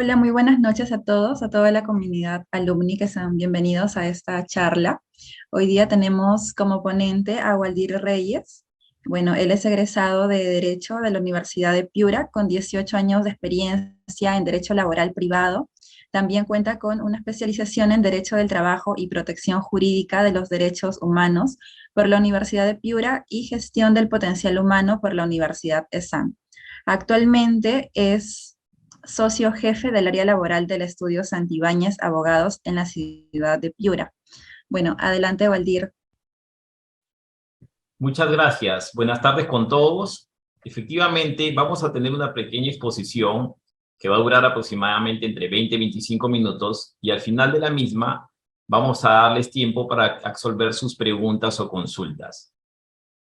Hola, muy buenas noches a todos, a toda la comunidad alumni que sean bienvenidos a esta charla. Hoy día tenemos como ponente a Waldir Reyes. Bueno, él es egresado de Derecho de la Universidad de Piura con 18 años de experiencia en Derecho Laboral Privado. También cuenta con una especialización en Derecho del Trabajo y Protección Jurídica de los Derechos Humanos por la Universidad de Piura y Gestión del Potencial Humano por la Universidad ESAM. Actualmente es socio jefe del área laboral del estudio Santibáñez Abogados en la ciudad de Piura. Bueno, adelante, Waldir. Muchas gracias. Buenas tardes con todos. Efectivamente, vamos a tener una pequeña exposición que va a durar aproximadamente entre 20 y 25 minutos y al final de la misma vamos a darles tiempo para absolver sus preguntas o consultas.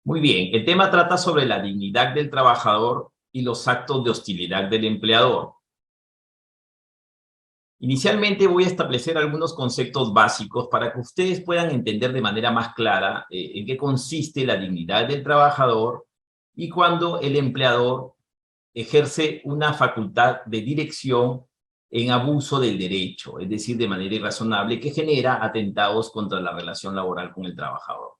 Muy bien, el tema trata sobre la dignidad del trabajador y los actos de hostilidad del empleador. Inicialmente voy a establecer algunos conceptos básicos para que ustedes puedan entender de manera más clara en qué consiste la dignidad del trabajador y cuando el empleador ejerce una facultad de dirección en abuso del derecho, es decir, de manera irrazonable, que genera atentados contra la relación laboral con el trabajador.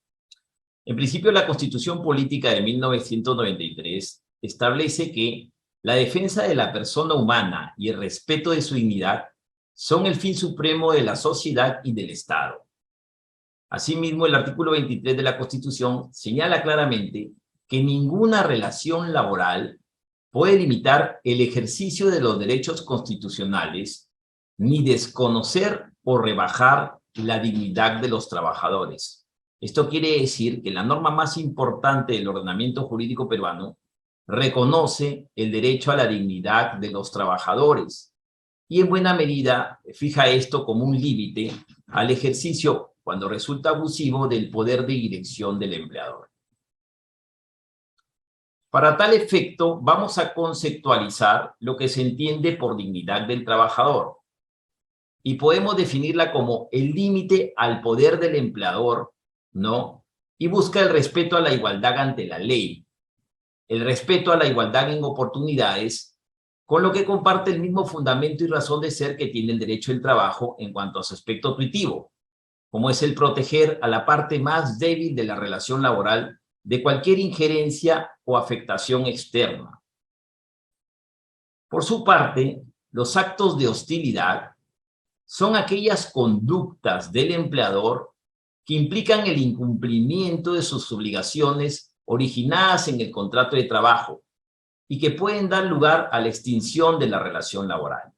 En principio, la Constitución Política de 1993 establece que la defensa de la persona humana y el respeto de su dignidad son el fin supremo de la sociedad y del Estado. Asimismo, el artículo 23 de la Constitución señala claramente que ninguna relación laboral puede limitar el ejercicio de los derechos constitucionales ni desconocer o rebajar la dignidad de los trabajadores. Esto quiere decir que la norma más importante del ordenamiento jurídico peruano reconoce el derecho a la dignidad de los trabajadores y en buena medida fija esto como un límite al ejercicio, cuando resulta abusivo, del poder de dirección del empleador. Para tal efecto, vamos a conceptualizar lo que se entiende por dignidad del trabajador y podemos definirla como el límite al poder del empleador, ¿no? Y busca el respeto a la igualdad ante la ley, el respeto a la igualdad en oportunidades, con lo que comparte el mismo fundamento y razón de ser que tiene el derecho del trabajo en cuanto a su aspecto tuitivo, como es el proteger a la parte más débil de la relación laboral de cualquier injerencia o afectación externa. Por su parte, los actos de hostilidad son aquellas conductas del empleador que implican el incumplimiento de sus obligaciones originadas en el contrato de trabajo y que pueden dar lugar a la extinción de la relación laboral.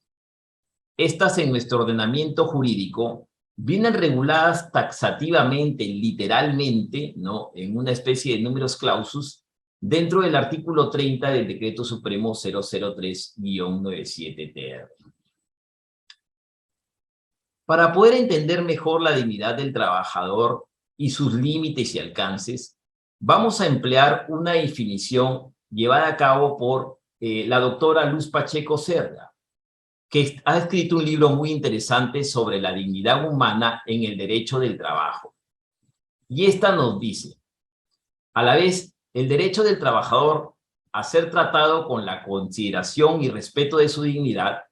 Estas en nuestro ordenamiento jurídico vienen reguladas taxativamente, literalmente, ¿no?, en una especie de numerus clausus dentro del artículo 30 del Decreto Supremo 003-97-TR. Para poder entender mejor la dignidad del trabajador y sus límites y alcances, vamos a emplear una definición llevada a cabo por la doctora Luz Pacheco Cerda, que ha escrito un libro muy interesante sobre la dignidad humana en el derecho del trabajo. Y esta nos dice, a la vez, el derecho del trabajador a ser tratado con la consideración y respeto de su dignidad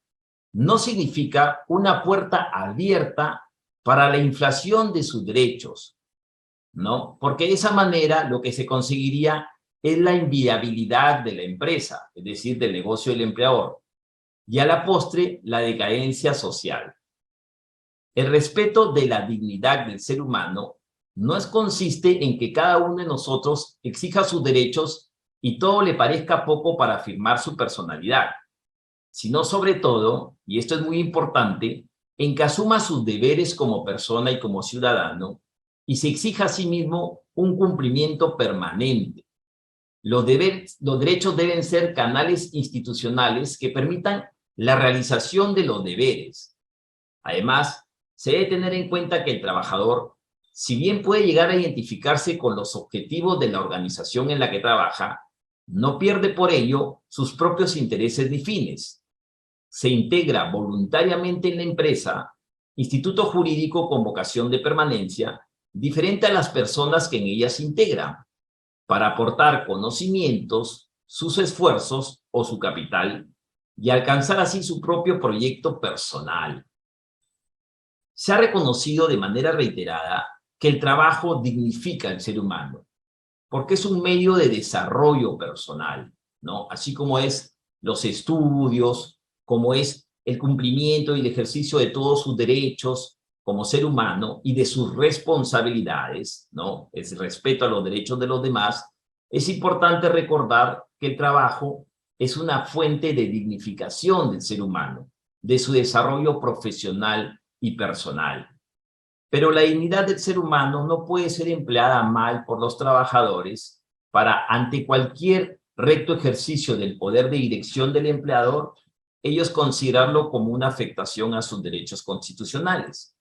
no significa una puerta abierta para la inflación de sus derechos, ¿no? Porque de esa manera lo que se conseguiría es la inviabilidad de la empresa, es decir, del negocio del empleador, y a la postre, la decadencia social. El respeto de la dignidad del ser humano no consiste en que cada uno de nosotros exija sus derechos y todo le parezca poco para afirmar su personalidad, sino sobre todo, y esto es muy importante, en que asuma sus deberes como persona y como ciudadano y se exija a sí mismo un cumplimiento permanente. Los derechos deben ser canales institucionales que permitan la realización de los deberes. Además, se debe tener en cuenta que el trabajador, si bien puede llegar a identificarse con los objetivos de la organización en la que trabaja, no pierde por ello sus propios intereses ni fines. Se integra voluntariamente en la empresa, instituto jurídico con vocación de permanencia, diferente a las personas que en ella se integran, para aportar conocimientos, sus esfuerzos o su capital y alcanzar así su propio proyecto personal. Se ha reconocido de manera reiterada que el trabajo dignifica al ser humano, porque es un medio de desarrollo personal, ¿no? Así como es los estudios, como es el cumplimiento y el ejercicio de todos sus derechos como ser humano y de sus responsabilidades, ¿no? Es respeto a los derechos de los demás. Es importante recordar que el trabajo es una fuente de dignificación del ser humano, de su desarrollo profesional y personal. Pero la dignidad del ser humano no puede ser empleada mal por los trabajadores para, ante cualquier recto ejercicio del poder de dirección del empleador, ellos considerarlo como una afectación a sus derechos constitucionales,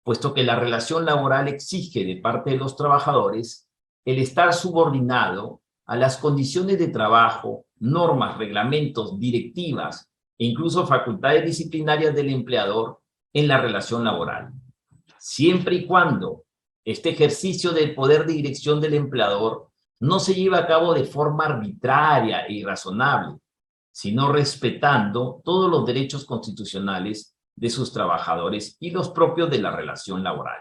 puesto que la relación laboral exige de parte de los trabajadores el estar subordinado a las condiciones de trabajo, normas, reglamentos, directivas e incluso facultades disciplinarias del empleador en la relación laboral. Siempre y cuando este ejercicio del poder de dirección del empleador no se lleve a cabo de forma arbitraria e irrazonable, sino respetando todos los derechos constitucionales de sus trabajadores y los propios de la relación laboral.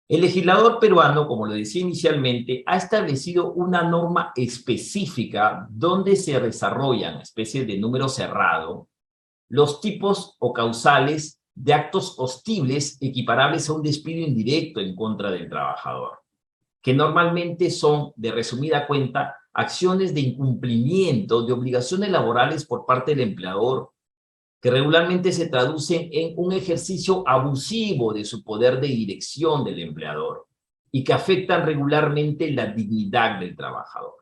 El legislador peruano, como lo decía inicialmente, ha establecido una norma específica donde se desarrollan, especies de número cerrado, los tipos o causales de actos hostiles equiparables a un despido indirecto en contra del trabajador, que normalmente son, de resumida cuenta, acciones de incumplimiento de obligaciones laborales por parte del empleador, que regularmente se traducen en un ejercicio abusivo de su poder de dirección del empleador y que afectan regularmente la dignidad del trabajador.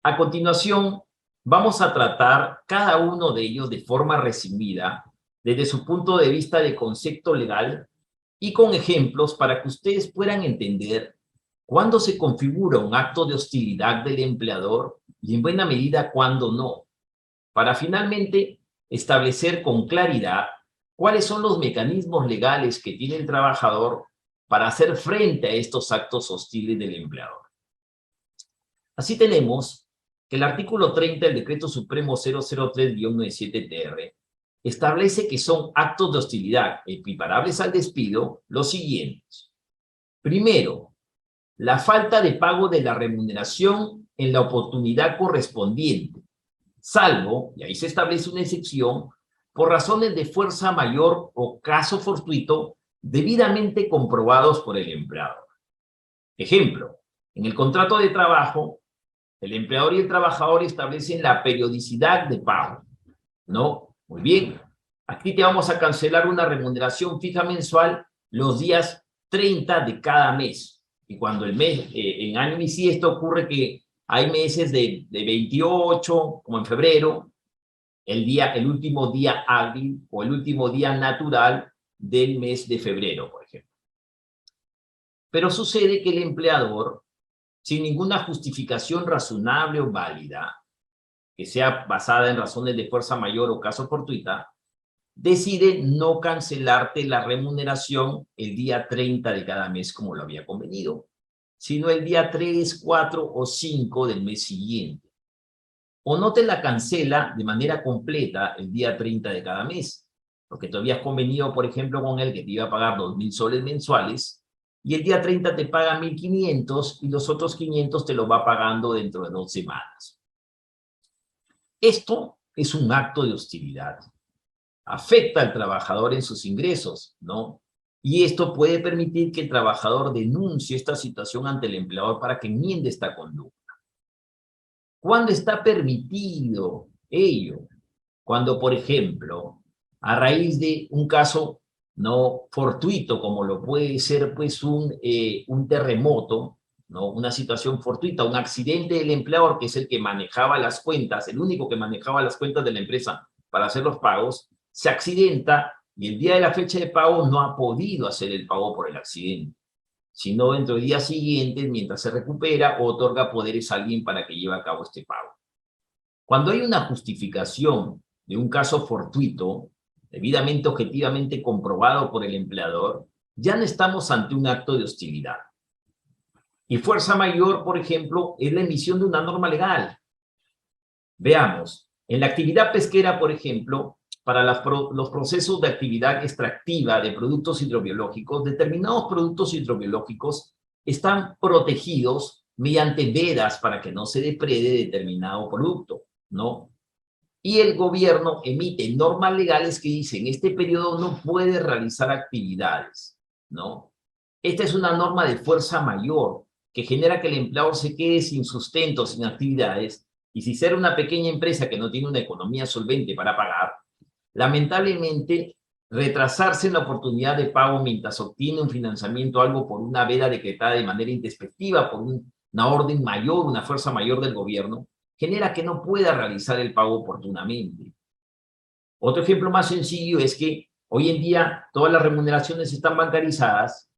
A continuación, vamos a tratar cada uno de ellos de forma resumida, desde su punto de vista de concepto legal y con ejemplos para que ustedes puedan entender cuándo se configura un acto de hostilidad del empleador y en buena medida cuándo no, para finalmente establecer con claridad cuáles son los mecanismos legales que tiene el trabajador para hacer frente a estos actos hostiles del empleador. Así tenemos que el artículo 30 del Decreto Supremo 003-97-TR establece que son actos de hostilidad equiparables al despido los siguientes. Primero, la falta de pago de la remuneración en la oportunidad correspondiente, salvo, y ahí se establece una excepción, por razones de fuerza mayor o caso fortuito debidamente comprobados por el empleador. Ejemplo, en el contrato de trabajo, el empleador y el trabajador establecen la periodicidad de pago, ¿no? Muy bien. Aquí te vamos a cancelar una remuneración fija mensual los días 30 de cada mes. Y cuando el mes, en año bisiesto ocurre que hay meses de 28, como en febrero, el último día hábil o el último día natural del mes de febrero, por ejemplo. Pero sucede que el empleador, sin ninguna justificación razonable o válida, que sea basada en razones de fuerza mayor o caso fortuita, decide no cancelarte la remuneración el día 30 de cada mes como lo había convenido, sino el día 3, 4 o 5 del mes siguiente. O no te la cancela de manera completa el día 30 de cada mes, porque tú habías convenido, por ejemplo, con él que te iba a pagar 2.000 soles mensuales, y el día 30 te paga 1.500 y los otros 500 te los va pagando dentro de 2 semanas. Esto es un acto de hostilidad. Afecta al trabajador en sus ingresos, ¿no? Y esto puede permitir que el trabajador denuncie esta situación ante el empleador para que enmiende esta conducta. ¿Cuándo está permitido ello? Cuando, por ejemplo, a raíz de un caso no fortuito, como lo puede ser pues un terremoto, ¿no? Una situación fortuita, un accidente del empleador, que es el que manejaba las cuentas, el único que manejaba las cuentas de la empresa para hacer los pagos, se accidenta y el día de la fecha de pago no ha podido hacer el pago por el accidente, sino dentro de días siguientes, mientras se recupera, otorga poderes a alguien para que lleve a cabo este pago. Cuando hay una justificación de un caso fortuito, debidamente objetivamente comprobado por el empleador, ya no estamos ante un acto de hostilidad. Y fuerza mayor, por ejemplo, es la emisión de una norma legal. Veamos, en la actividad pesquera, por ejemplo, para los procesos de actividad extractiva de productos hidrobiológicos, determinados productos hidrobiológicos están protegidos mediante vedas para que no se deprede determinado producto, ¿no? Y el gobierno emite normas legales que dicen, este periodo no puede realizar actividades, ¿no? Esta es una norma de fuerza mayor que genera que el empleador se quede sin sustento, sin actividades, y si ser una pequeña empresa que no tiene una economía solvente para pagar, lamentablemente retrasarse en la oportunidad de pago mientras obtiene un financiamiento, algo por una veda decretada de manera introspectiva, por una orden mayor, una fuerza mayor del gobierno, genera que no pueda realizar el pago oportunamente. Otro ejemplo más sencillo es que hoy en día todas las remuneraciones están bancarizadas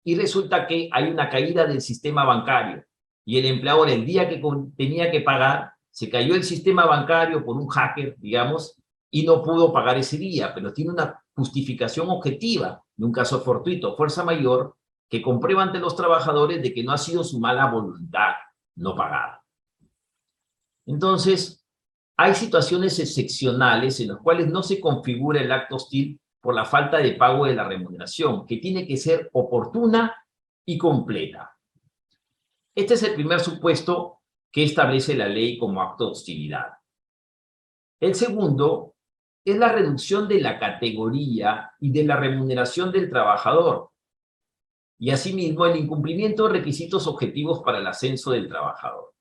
y resulta que hay una caída del sistema bancario y el empleador el día que tenía que pagar, se cayó el sistema bancario por un hacker, digamos, y no pudo pagar ese día, pero tiene una justificación objetiva de un caso fortuito, fuerza mayor, que comprueba ante los trabajadores de que no ha sido su mala voluntad no pagar. Entonces, hay situaciones excepcionales en las cuales no se configura el acto hostil por la falta de pago de la remuneración, que tiene que ser oportuna y completa. Este es el primer supuesto que establece la ley como acto de hostilidad. El segundo es la reducción de la categoría y de la remuneración del trabajador, y asimismo el incumplimiento de requisitos objetivos para el ascenso del trabajador.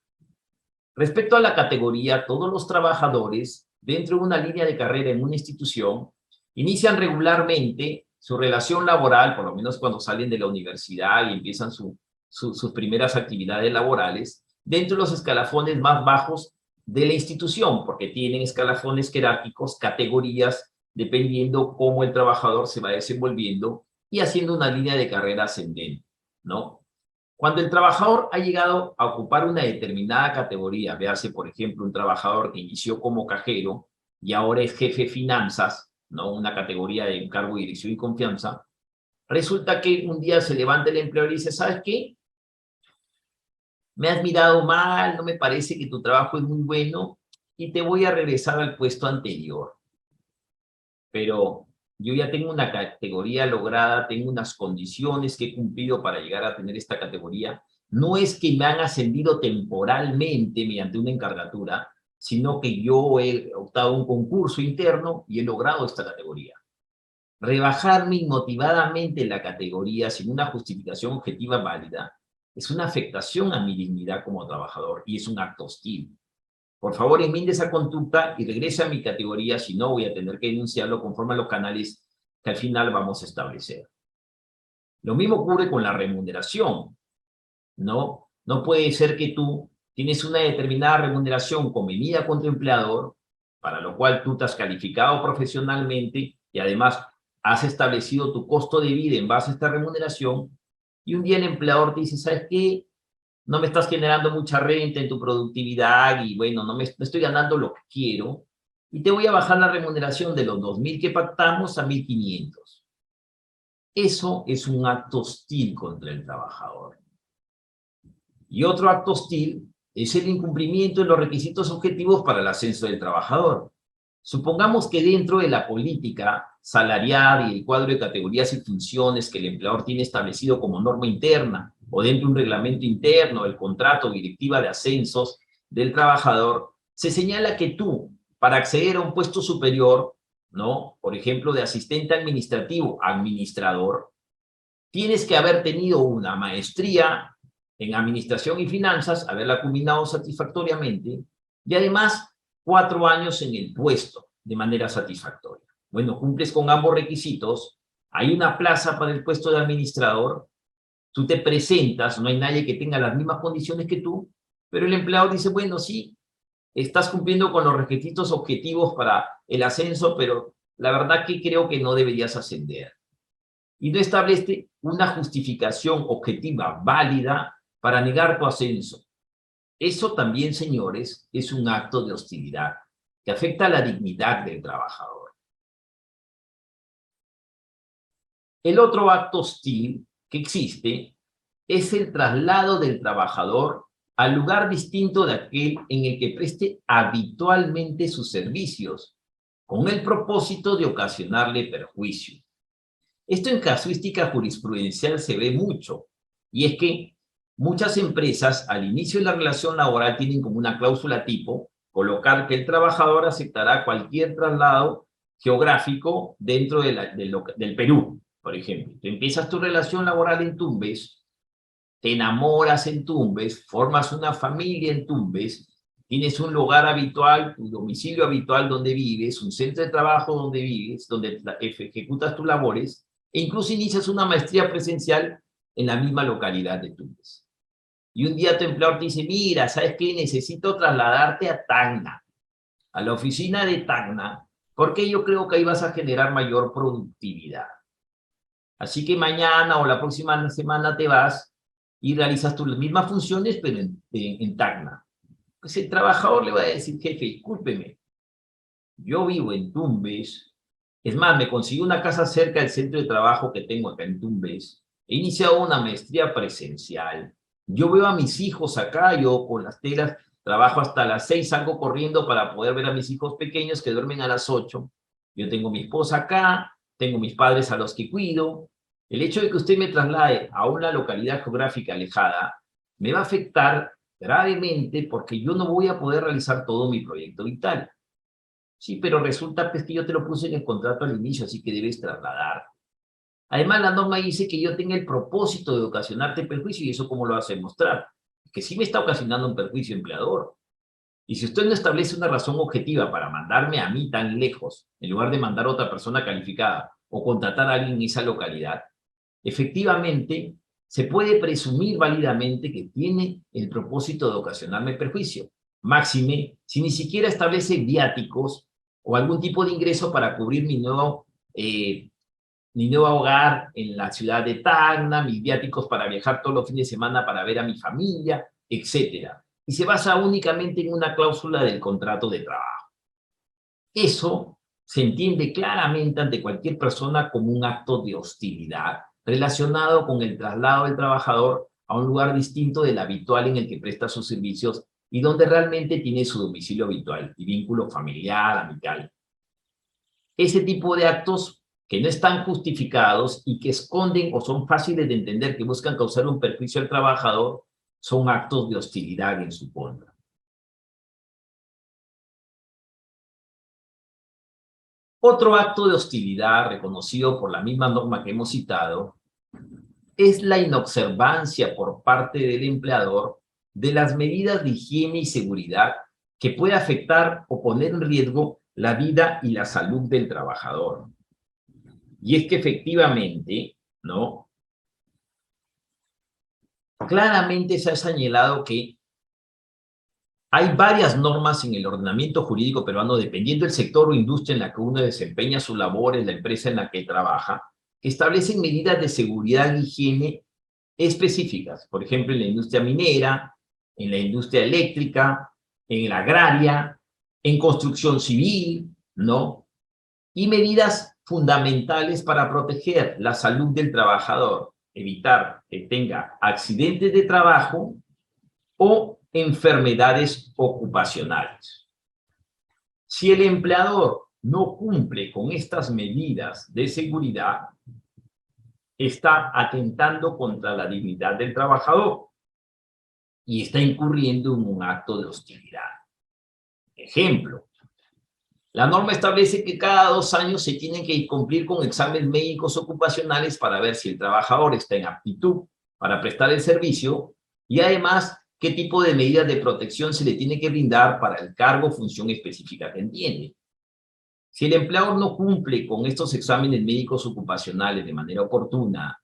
Respecto a la categoría, todos los trabajadores dentro de una línea de carrera en una institución inician regularmente su relación laboral, por lo menos cuando salen de la universidad y empiezan sus primeras actividades laborales, dentro de los escalafones más bajos de la institución, porque tienen escalafones jerárquicos, categorías, dependiendo cómo el trabajador se va desenvolviendo y haciendo una línea de carrera ascendente, ¿no? Cuando el trabajador ha llegado a ocupar una determinada categoría, véase, por ejemplo, un trabajador que inició como cajero y ahora es jefe de finanzas, ¿no? Una categoría de encargo, dirección y confianza, resulta que un día se levanta el empleador y dice, ¿sabes qué? Me has mirado mal, no me parece que tu trabajo es muy bueno y te voy a regresar al puesto anterior. Pero yo ya tengo una categoría lograda, tengo unas condiciones que he cumplido para llegar a tener esta categoría. No es que me han ascendido temporalmente mediante una encargatura, sino que yo he optado un concurso interno y he logrado esta categoría. Rebajarme inmotivadamente en la categoría sin una justificación objetiva válida es una afectación a mi dignidad como trabajador y es un acto hostil. Por favor, enmiende esa conducta y regrese a mi categoría, si no voy a tener que denunciarlo conforme a los canales que al final vamos a establecer. Lo mismo ocurre con la remuneración, ¿no? No puede ser que tú tienes una determinada remuneración convenida con tu empleador, para lo cual tú te has calificado profesionalmente y además has establecido tu costo de vida en base a esta remuneración, y un día el empleador te dice, ¿sabes qué? No me estás generando mucha renta en tu productividad y bueno, no estoy ganando lo que quiero y te voy a bajar la remuneración de los 2.000 que pactamos a 1.500. Eso es un acto hostil contra el trabajador. Y otro acto hostil es el incumplimiento de los requisitos objetivos para el ascenso del trabajador. Supongamos que dentro de la política salarial y el cuadro de categorías y funciones que el empleador tiene establecido como norma interna o dentro de un reglamento interno, el contrato o directiva de ascensos del trabajador, se señala que tú, para acceder a un puesto superior, ¿no? Por ejemplo, de asistente administrativo, administrador, tienes que haber tenido una maestría en administración y finanzas, haberla culminado satisfactoriamente, y además 4 años en el puesto de manera satisfactoria. Bueno, cumples con ambos requisitos, hay una plaza para el puesto de administrador, tú te presentas, no hay nadie que tenga las mismas condiciones que tú, pero el empleador dice, bueno, sí, estás cumpliendo con los requisitos objetivos para el ascenso, pero la verdad que creo que no deberías ascender. Y no establece una justificación objetiva válida para negar tu ascenso. Eso también, señores, es un acto de hostilidad que afecta a la dignidad del trabajador. El otro acto hostil que existe es el traslado del trabajador al lugar distinto de aquel en el que preste habitualmente sus servicios, con el propósito de ocasionarle perjuicio. Esto en casuística jurisprudencial se ve mucho, y es que muchas empresas al inicio de la relación laboral tienen como una cláusula tipo colocar que el trabajador aceptará cualquier traslado geográfico dentro del Perú, por ejemplo. Tú empiezas tu relación laboral en Tumbes, te enamoras en Tumbes, formas una familia en Tumbes, tienes un lugar habitual, tu domicilio habitual donde vives, un centro de trabajo donde vives, donde ejecutas tus labores, e incluso inicias una maestría presencial en la misma localidad de Tumbes. Y un día tu empleador te dice, mira, ¿sabes qué? Necesito trasladarte a Tacna, a la oficina de Tacna, porque yo creo que ahí vas a generar mayor productividad. Así que mañana o la próxima semana te vas y realizas tus mismas funciones, pero en Tacna. Pues el trabajador le va a decir, jefe, discúlpeme, yo vivo en Tumbes, es más, me conseguí una casa cerca del centro de trabajo que tengo acá en Tumbes, he iniciado una maestría presencial, yo veo a mis hijos acá, yo con las telas trabajo hasta las 6, salgo corriendo para poder ver a mis hijos pequeños que duermen a las 8, yo tengo mi esposa acá, tengo mis padres a los que cuido, el hecho de que usted me traslade a una localidad geográfica alejada me va a afectar gravemente porque yo no voy a poder realizar todo mi proyecto vital. Sí, pero resulta pues, que yo te lo puse en el contrato al inicio, así que debes trasladar. Además, la norma dice que yo tenga el propósito de ocasionarte perjuicio, y eso cómo lo hace mostrar. Que sí me está ocasionando un perjuicio empleador. Y si usted no establece una razón objetiva para mandarme a mí tan lejos, en lugar de mandar a otra persona calificada o contratar a alguien en esa localidad, efectivamente se puede presumir válidamente que tiene el propósito de ocasionarme perjuicio. Máxime, si ni siquiera establece viáticos o algún tipo de ingreso para cubrir mi nuevo hogar en la ciudad de Tacna, mis viáticos para viajar todos los fines de semana para ver a mi familia, etcétera. Y se basa únicamente en una cláusula del contrato de trabajo. Eso se entiende claramente ante cualquier persona como un acto de hostilidad relacionado con el traslado del trabajador a un lugar distinto del habitual en el que presta sus servicios y donde realmente tiene su domicilio habitual y vínculo familiar, amical. Ese tipo de actos que no están justificados y que esconden o son fáciles de entender que buscan causar un perjuicio al trabajador son actos de hostilidad en su contra. Otro acto de hostilidad reconocido por la misma norma que hemos citado es la inobservancia por parte del empleador de las medidas de higiene y seguridad que puede afectar o poner en riesgo la vida y la salud del trabajador. Y es que efectivamente, ¿no? Claramente se ha señalado que hay varias normas en el ordenamiento jurídico peruano, dependiendo del sector o industria en la que uno desempeña sus labores, la empresa en la que trabaja, que establecen medidas de seguridad y higiene específicas. Por ejemplo, en la industria minera, en la industria eléctrica, en la agraria, en construcción civil, ¿no? Y medidas fundamentales para proteger la salud del trabajador, evitar que tenga accidentes de trabajo o enfermedades ocupacionales. Si el empleador no cumple con estas medidas de seguridad, está atentando contra la dignidad del trabajador y está incurriendo en un acto de hostilidad. Ejemplo, la norma establece que cada 2 años se tienen que cumplir con exámenes médicos ocupacionales para ver si el trabajador está en aptitud para prestar el servicio y además qué tipo de medidas de protección se le tiene que brindar para el cargo o función específica que entiende. Si el empleador no cumple con estos exámenes médicos ocupacionales de manera oportuna,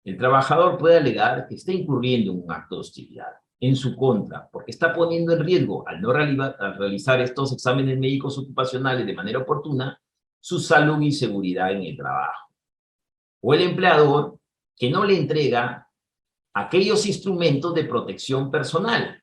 el trabajador puede alegar que está incurriendo en un acto de hostilidad en su contra, porque está poniendo en riesgo, al no realizar estos exámenes médicos ocupacionales de manera oportuna, su salud y seguridad en el trabajo. O el empleador que no le entrega aquellos instrumentos de protección personal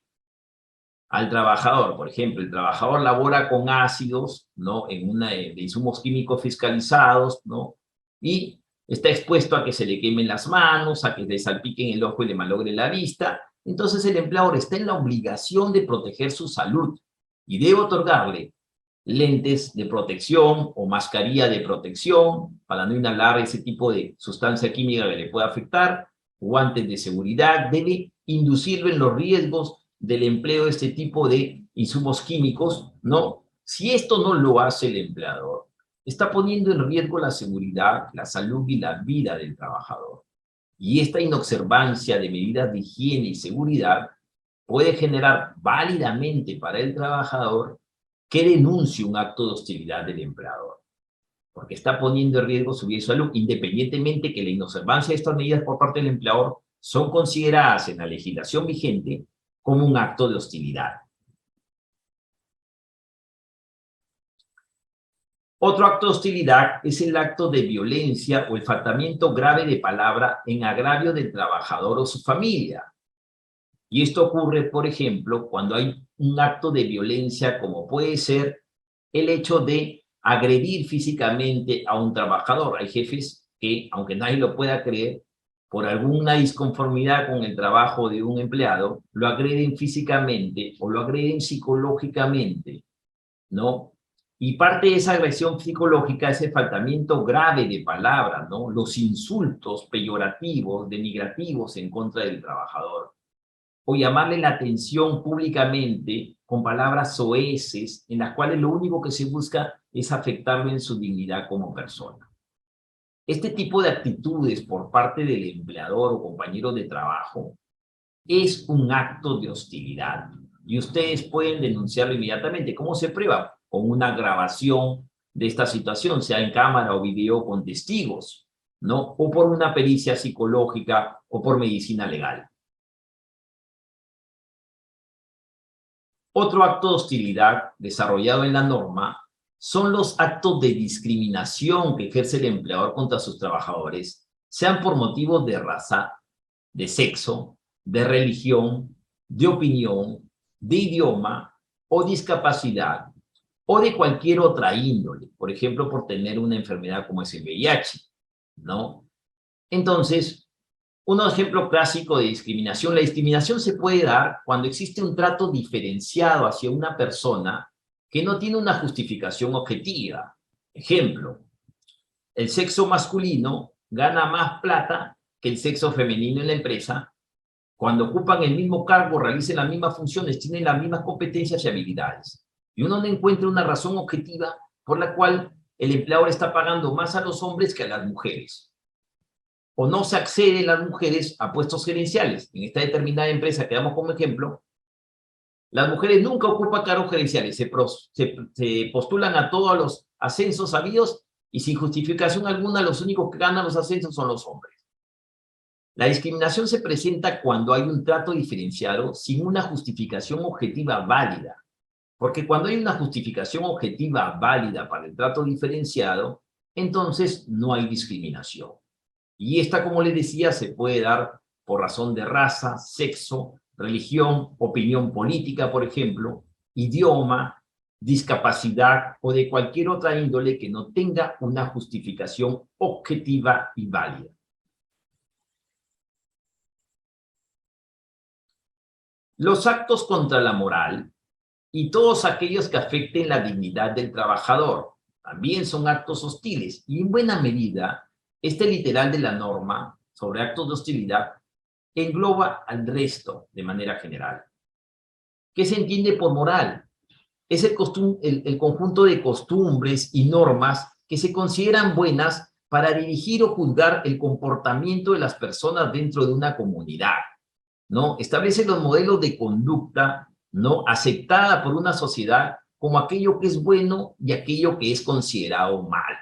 al trabajador. Por ejemplo, el trabajador labora con ácidos, ¿no? De insumos químicos fiscalizados, ¿no? Y está expuesto a que se le quemen las manos, a que le salpiquen el ojo y le malogre la vista, entonces el empleador está en la obligación de proteger su salud y debe otorgarle lentes de protección o mascarilla de protección para no inhalar ese tipo de sustancia química que le pueda afectar, guantes de seguridad, debe inducirlo en los riesgos del empleo de este tipo de insumos químicos, ¿no? Si esto no lo hace el empleador, está poniendo en riesgo la seguridad, la salud y la vida del trabajador. Y esta inobservancia de medidas de higiene y seguridad puede generar válidamente para el trabajador que denuncie un acto de hostilidad del empleador, porque está poniendo en riesgo su vida y salud, independientemente que la inobservancia de estas medidas por parte del empleador son consideradas en la legislación vigente como un acto de hostilidad. Otro acto de hostilidad es el acto de violencia o el faltamiento grave de palabra en agravio del trabajador o su familia. Y esto ocurre, por ejemplo, cuando hay un acto de violencia, como puede ser el hecho de agredir físicamente a un trabajador. Hay jefes que, aunque nadie lo pueda creer, por alguna disconformidad con el trabajo de un empleado, lo agreden físicamente o lo agreden psicológicamente, ¿no? Y parte de esa agresión psicológica es el faltamiento grave de palabras, ¿no? Los insultos peyorativos, denigrativos en contra del trabajador, o llamarle la atención públicamente con palabras soeces en las cuales lo único que se busca es afectarlo en su dignidad como persona. Este tipo de actitudes por parte del empleador o compañero de trabajo es un acto de hostilidad y ustedes pueden denunciarlo inmediatamente. ¿Cómo se prueba? Con una grabación de esta situación, sea en cámara o video con testigos, ¿no? O por una pericia psicológica o por medicina legal. Otro acto de hostilidad desarrollado en la norma son los actos de discriminación que ejerce el empleador contra sus trabajadores, sean por motivos de raza, de sexo, de religión, de opinión, de idioma o discapacidad, o de cualquier otra índole, por ejemplo, por tener una enfermedad como es el VIH, ¿no? Entonces, un ejemplo clásico de discriminación. La discriminación se puede dar cuando existe un trato diferenciado hacia una persona que no tiene una justificación objetiva. Ejemplo, el sexo masculino gana más plata que el sexo femenino en la empresa cuando ocupan el mismo cargo, realicen las mismas funciones, tienen las mismas competencias y habilidades. Y uno no encuentra una razón objetiva por la cual el empleador está pagando más a los hombres que a las mujeres. O no se accede las mujeres a puestos gerenciales. En esta determinada empresa que damos como ejemplo, las mujeres nunca ocupan cargos gerenciales, se postulan a todos los ascensos habidos y sin justificación alguna los únicos que ganan los ascensos son los hombres. La discriminación se presenta cuando hay un trato diferenciado sin una justificación objetiva válida, porque cuando hay una justificación objetiva válida para el trato diferenciado, entonces no hay discriminación. Y esta, como les decía, se puede dar por razón de raza, sexo, religión, opinión política, por ejemplo, idioma, discapacidad o de cualquier otra índole que no tenga una justificación objetiva y válida. Los actos contra la moral y todos aquellos que afecten la dignidad del trabajador también son actos hostiles y en buena medida este literal de la norma sobre actos de hostilidad engloba al resto de manera general. ¿Qué se entiende por moral? Es el conjunto de costumbres y normas que se consideran buenas para dirigir o juzgar el comportamiento de las personas dentro de una comunidad, ¿no? Establece los modelos de conducta, ¿no? Aceptada por una sociedad como aquello que es bueno y aquello que es considerado mal.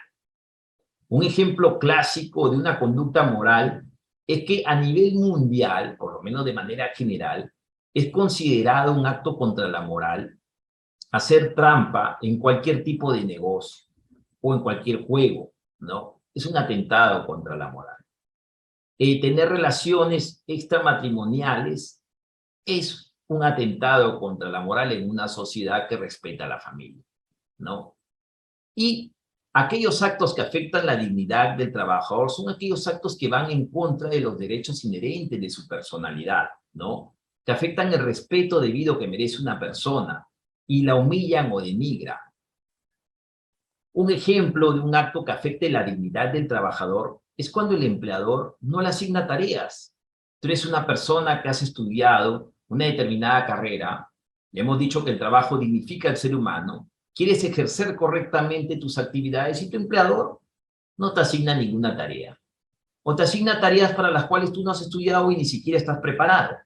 Un ejemplo clásico de una conducta moral es que a nivel mundial, por lo menos de manera general, es considerado un acto contra la moral hacer trampa en cualquier tipo de negocio o en cualquier juego, ¿no? Es un atentado contra la moral. Tener relaciones extramatrimoniales es un atentado contra la moral en una sociedad que respeta a la familia, ¿no? Y aquellos actos que afectan la dignidad del trabajador son aquellos actos que van en contra de los derechos inherentes de su personalidad, ¿no? que afectan el respeto debido que merece una persona y la humillan o denigran. Un ejemplo de un acto que afecte la dignidad del trabajador es cuando el empleador no le asigna tareas. Tú eres una persona que has estudiado una determinada carrera, le hemos dicho que el trabajo dignifica al ser humano, quieres ejercer correctamente tus actividades y tu empleador no te asigna ninguna tarea. O te asigna tareas para las cuales tú no has estudiado y ni siquiera estás preparado,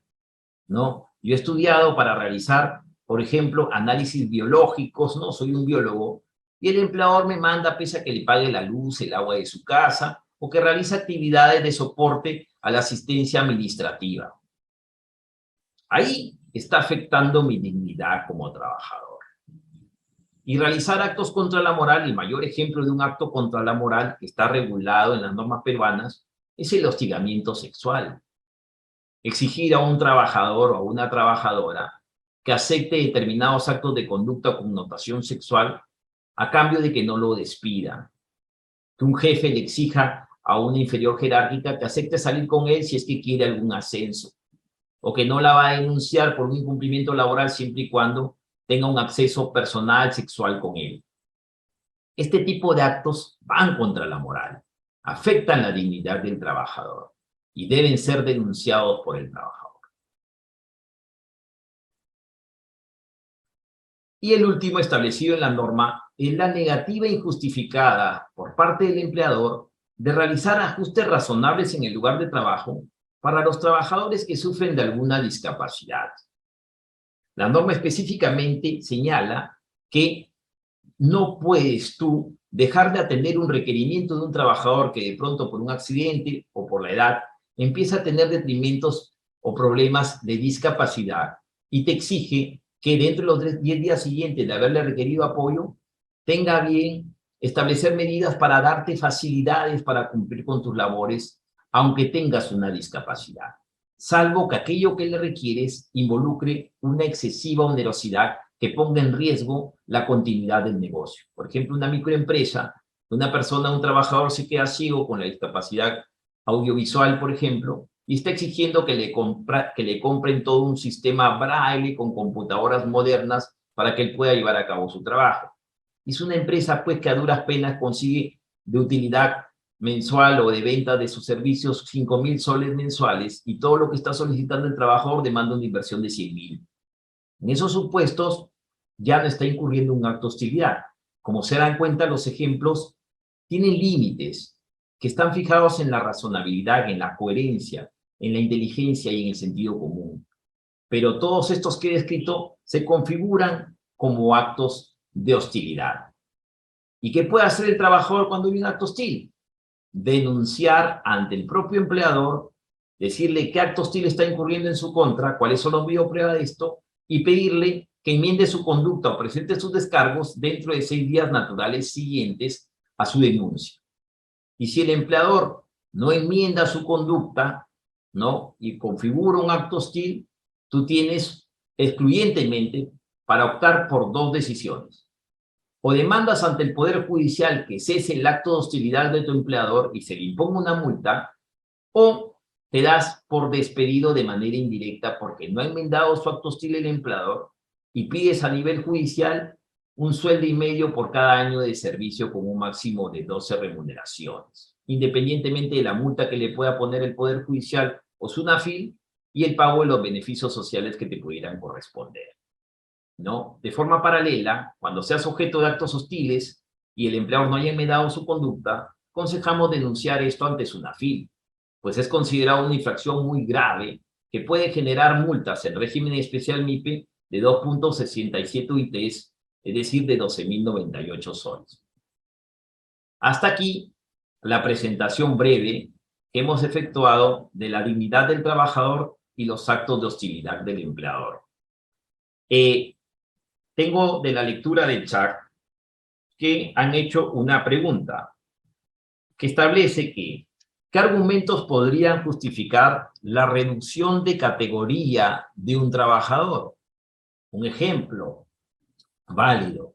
¿no? Yo he estudiado para realizar, por ejemplo, análisis biológicos, ¿no? Soy un biólogo, y el empleador me manda, pese a que le pague la luz, el agua de su casa, o que realice actividades de soporte a la asistencia administrativa. Ahí está afectando mi dignidad como trabajador. Y realizar actos contra la moral, el mayor ejemplo de un acto contra la moral que está regulado en las normas peruanas, es el hostigamiento sexual. Exigir a un trabajador o a una trabajadora que acepte determinados actos de conducta con connotación sexual a cambio de que no lo despidan. Que un jefe le exija a una inferior jerárquica que acepte salir con él si es que quiere algún ascenso, o que no la va a denunciar por un incumplimiento laboral siempre y cuando tenga un acceso personal sexual con él. Este tipo de actos van contra la moral, afectan la dignidad del trabajador y deben ser denunciados por el trabajador. Y el último establecido en la norma es la negativa injustificada por parte del empleador de realizar ajustes razonables en el lugar de trabajo para los trabajadores que sufren de alguna discapacidad. La norma específicamente señala que no puedes tú dejar de atender un requerimiento de un trabajador que de pronto por un accidente o por la edad empieza a tener detrimentos o problemas de discapacidad y te exige que dentro de los 10 días siguientes de haberle requerido apoyo, tenga bien establecer medidas para darte facilidades para cumplir con tus labores, aunque tengas una discapacidad, salvo que aquello que le requieres involucre una excesiva onerosidad que ponga en riesgo la continuidad del negocio. Por ejemplo, una microempresa, una persona, un trabajador se queda ciego con la discapacidad audiovisual, por ejemplo, y está exigiendo que le compren todo un sistema braille con computadoras modernas para que él pueda llevar a cabo su trabajo. Es una empresa, pues, que a duras penas consigue de utilidad mensual o de venta de sus servicios 5.000 soles mensuales y todo lo que está solicitando el trabajador demanda una inversión de 100.000. En esos supuestos ya no está incurriendo un acto de hostilidad. Como se dan cuenta, los ejemplos tienen límites que están fijados en la razonabilidad, en la coherencia, en la inteligencia y en el sentido común. Pero todos estos que he descrito se configuran como actos de hostilidad. ¿Y qué puede hacer el trabajador cuando hay un acto hostil? Denunciar ante el propio empleador, decirle qué acto hostil está incurriendo en su contra, cuáles son los videopruebas de esto, y pedirle que enmiende su conducta o presente sus descargos dentro de 6 días naturales siguientes a su denuncia. Y si el empleador no enmienda su conducta, ¿no?, y configura un acto hostil, tú tienes excluyentemente para optar por 2 decisiones. O demandas ante el Poder Judicial que cese el acto de hostilidad de tu empleador y se le imponga una multa, o te das por despedido de manera indirecta porque no ha enmendado su acto hostil el empleador y pides a nivel judicial un sueldo y medio por cada año de servicio con un máximo de 12 remuneraciones, independientemente de la multa que le pueda poner el Poder Judicial o SUNAFIL y el pago de los beneficios sociales que te pudieran corresponder, ¿no? De forma paralela, cuando seas objeto de actos hostiles y el empleador no haya enmendado su conducta, aconsejamos denunciar esto ante SUNAFIL, pues es considerado una infracción muy grave que puede generar multas en régimen especial MIPE de 2.67 UITs, es decir, de 12.098 soles. Hasta aquí la presentación breve que hemos efectuado de la dignidad del trabajador y los actos de hostilidad del empleador. Tengo de la lectura del chat que han hecho una pregunta que establece que ¿qué argumentos podrían justificar la reducción de categoría de un trabajador? Un ejemplo válido,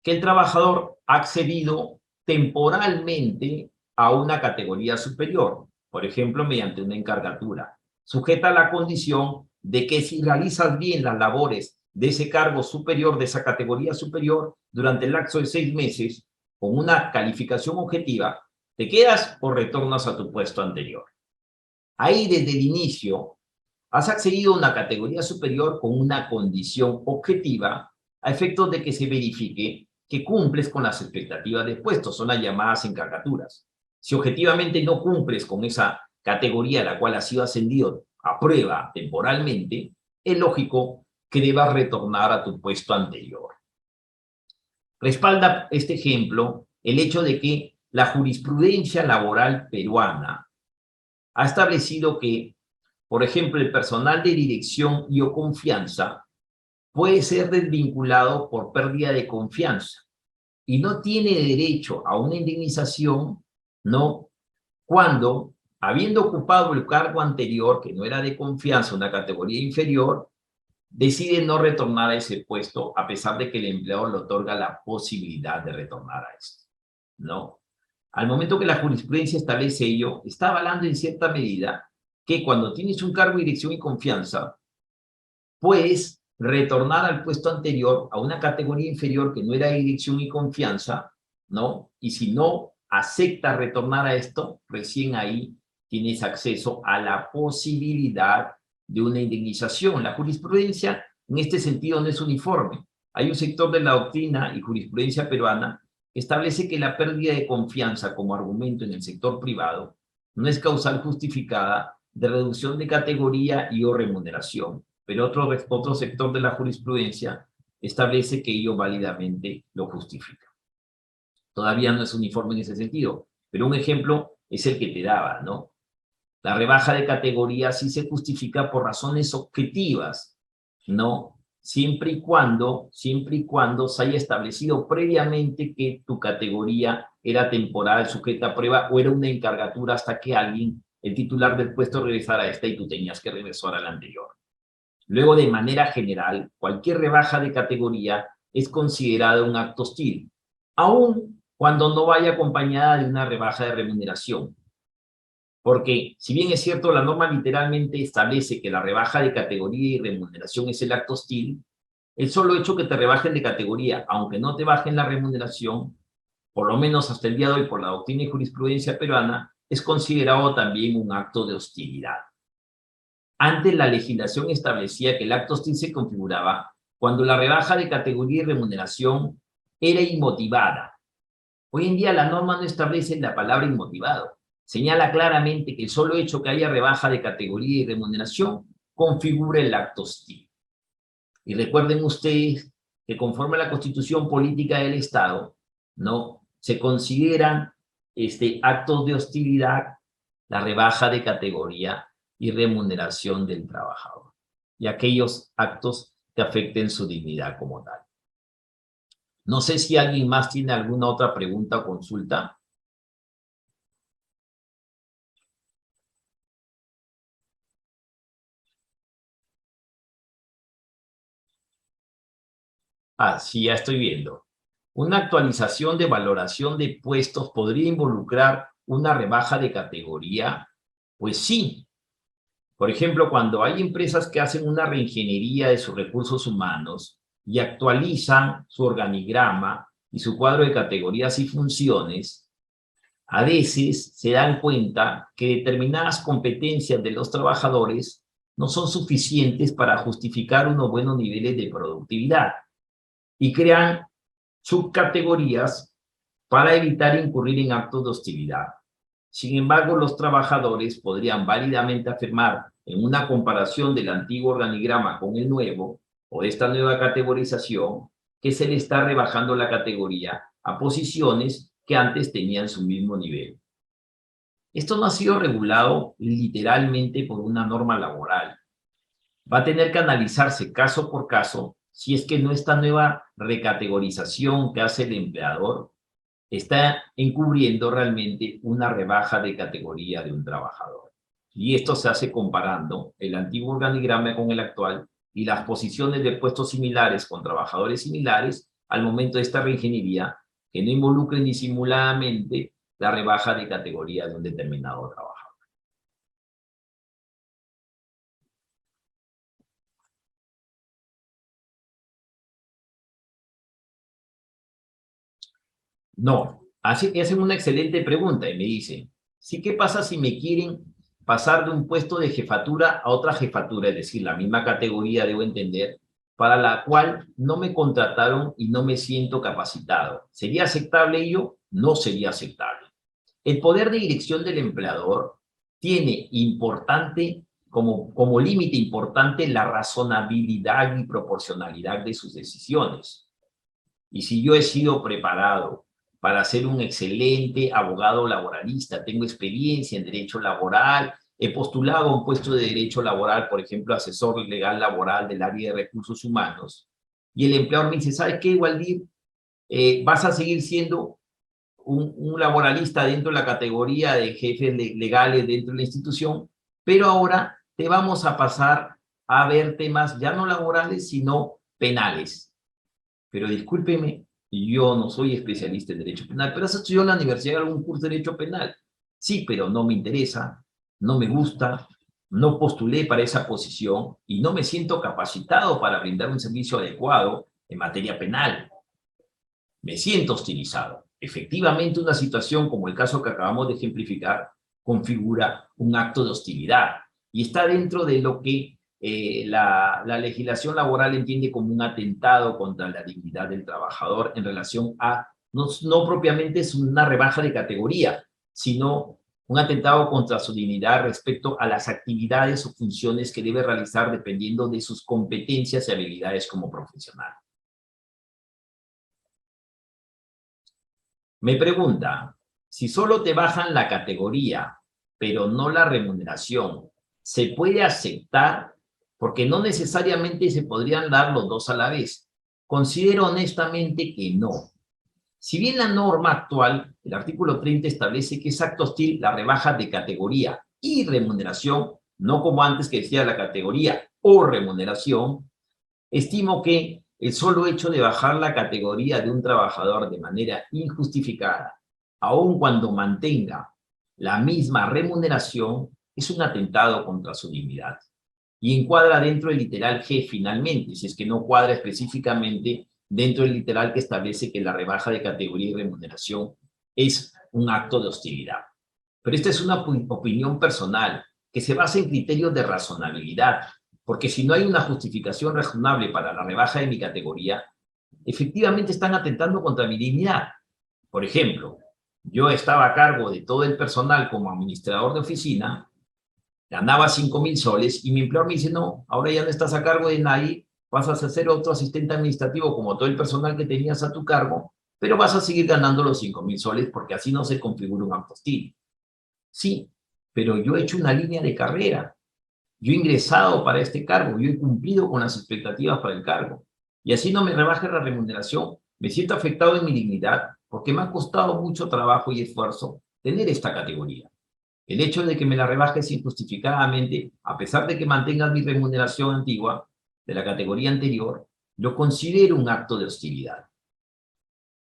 que el trabajador ha accedido temporalmente a una categoría superior, por ejemplo, mediante una encargatura, sujeta a la condición de que si realizas bien las labores de ese cargo superior, de esa categoría superior, durante el lapso de 6 meses, con una calificación objetiva, ¿te quedas o retornas a tu puesto anterior? Ahí desde el inicio has accedido a una categoría superior con una condición objetiva a efectos de que se verifique que cumples con las expectativas de puesto, son las llamadas encajaturas. Si objetivamente no cumples con esa categoría a la cual has sido ascendido a prueba temporalmente, es lógico que debas retornar a tu puesto anterior. Respalda este ejemplo el hecho de que la jurisprudencia laboral peruana ha establecido que, por ejemplo, el personal de dirección y o confianza puede ser desvinculado por pérdida de confianza y no tiene derecho a una indemnización, ¿no? Cuando, habiendo ocupado el cargo anterior, que no era de confianza, una categoría inferior, decide no retornar a ese puesto a pesar de que el empleador le otorga la posibilidad de retornar a esto, ¿no? Al momento que la jurisprudencia establece ello, está avalando en cierta medida que cuando tienes un cargo de dirección y confianza, puedes retornar al puesto anterior a una categoría inferior que no era dirección y confianza, ¿no? Y si no aceptas retornar a esto, recién ahí tienes acceso a la posibilidad de una indemnización. La jurisprudencia en este sentido no es uniforme. Hay un sector de la doctrina y jurisprudencia peruana que establece que la pérdida de confianza como argumento en el sector privado no es causal justificada de reducción de categoría y o remuneración, pero otro sector de la jurisprudencia establece que ello válidamente lo justifica. Todavía no es uniforme en ese sentido, pero un ejemplo es el que te daba, ¿no? La rebaja de categoría sí se justifica por razones objetivas, ¿no? Siempre y cuando se haya establecido previamente que tu categoría era temporal, sujeta a prueba, o era una encargatura hasta que alguien, el titular del puesto, regresara a esta y tú tenías que regresar a la anterior. Luego, de manera general, cualquier rebaja de categoría es considerada un acto hostil, aun cuando no vaya acompañada de una rebaja de remuneración. Porque, si bien es cierto, la norma literalmente establece que la rebaja de categoría y remuneración es el acto hostil, el solo hecho que te rebajen de categoría, aunque no te bajen la remuneración, por lo menos hasta el día de hoy por la doctrina y jurisprudencia peruana, es considerado también un acto de hostilidad. Antes la legislación establecía que el acto hostil se configuraba cuando la rebaja de categoría y remuneración era inmotivada. Hoy en día la norma no establece la palabra inmotivado. Señala claramente que el solo hecho que haya rebaja de categoría y remuneración configura el acto hostil. Y recuerden ustedes que conforme a la Constitución Política del Estado, ¿no?, se consideran actos de hostilidad la rebaja de categoría y remuneración del trabajador, y aquellos actos que afecten su dignidad como tal. No sé si alguien más tiene alguna otra pregunta o consulta. Ah, sí, ya estoy viendo. Una actualización de valoración de puestos podría involucrar una rebaja de categoría. Pues sí. Por ejemplo, cuando hay empresas que hacen una reingeniería de sus recursos humanos y actualizan su organigrama y su cuadro de categorías y funciones, a veces se dan cuenta que determinadas competencias de los trabajadores no son suficientes para justificar unos buenos niveles de productividad y crean subcategorías para evitar incurrir en actos de hostilidad. Sin embargo, los trabajadores podrían válidamente afirmar en una comparación del antiguo organigrama con el nuevo o de esta nueva categorización que se le está rebajando la categoría a posiciones que antes tenían su mismo nivel. Esto no ha sido regulado literalmente por una norma laboral. Va a tener que analizarse caso por caso si es que no esta nueva recategorización que hace el empleador está encubriendo realmente una rebaja de categoría de un trabajador. Y esto se hace comparando el antiguo organigrama con el actual y las posiciones de puestos similares con trabajadores similares al momento de esta reingeniería que no involucren disimuladamente la rebaja de categoría de un determinado trabajador. No, hacen una excelente pregunta y me dicen, sí, ¿qué pasa si me quieren pasar de un puesto de jefatura a otra jefatura? Es decir, la misma categoría, debo entender, para la cual no me contrataron y no me siento capacitado. ¿Sería aceptable ello? No sería aceptable. El poder de dirección del empleador tiene como límite importante la razonabilidad y proporcionalidad de sus decisiones. Y si yo he sido preparado para ser un excelente abogado laboralista, tengo experiencia en derecho laboral, he postulado a un puesto de derecho laboral, por ejemplo, asesor legal laboral del área de recursos humanos, y el empleador me dice, ¿sabes qué, Waldir? Vas a seguir siendo un laboralista dentro de la categoría de jefes legales dentro de la institución, pero ahora te vamos a pasar a ver temas ya no laborales, sino penales. Pero discúlpeme, yo no soy especialista en derecho penal, pero has estudiado en la universidad algún curso de derecho penal. Sí, pero no me interesa, no me gusta, no postulé para esa posición y no me siento capacitado para brindar un servicio adecuado en materia penal. Me siento hostilizado. Efectivamente, una situación como el caso que acabamos de ejemplificar configura un acto de hostilidad y está dentro de lo que la legislación laboral entiende como un atentado contra la dignidad del trabajador en relación a, no propiamente es una rebaja de categoría, sino un atentado contra su dignidad respecto a las actividades o funciones que debe realizar dependiendo de sus competencias y habilidades como profesional. Me pregunta, si solo te bajan la categoría, pero no la remuneración, ¿se puede aceptar? Porque no necesariamente se podrían dar los dos a la vez. Considero honestamente que no. Si bien la norma actual, el artículo 30, establece que es acto hostil la rebaja de categoría y remuneración, no como antes que decía la categoría o remuneración, estimo que el solo hecho de bajar la categoría de un trabajador de manera injustificada, aun cuando mantenga la misma remuneración, es un atentado contra su dignidad. Y encuadra dentro del literal G finalmente, si es que no cuadra específicamente dentro del literal que establece que la rebaja de categoría y remuneración es un acto de hostilidad. Pero esta es una opinión personal que se basa en criterios de razonabilidad, porque si no hay una justificación razonable para la rebaja de mi categoría, efectivamente están atentando contra mi dignidad. Por ejemplo, yo estaba a cargo de todo el personal como administrador de oficina, ganaba 5.000 soles y mi empleador me dice, no, ahora ya no estás a cargo de nadie, pasas a ser otro asistente administrativo como todo el personal que tenías a tu cargo, pero vas a seguir ganando los 5.000 soles porque así no se configura un acto hostil. Sí, pero yo he hecho una línea de carrera. Yo he ingresado para este cargo, yo he cumplido con las expectativas para el cargo. Y así no me rebaje la remuneración, me siento afectado en mi dignidad porque me ha costado mucho trabajo y esfuerzo tener esta categoría. El hecho de que me la rebajes injustificadamente, a pesar de que mantengas mi remuneración antigua, de la categoría anterior, lo considero un acto de hostilidad.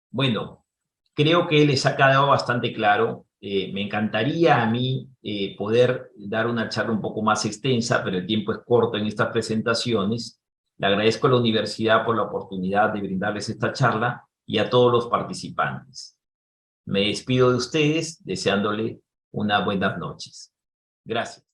Bueno, creo que les ha quedado bastante claro. Me encantaría a mí poder dar una charla un poco más extensa, pero el tiempo es corto en estas presentaciones. Le agradezco a la universidad por la oportunidad de brindarles esta charla y a todos los participantes. Me despido de ustedes deseándole unas buenas noches. Gracias.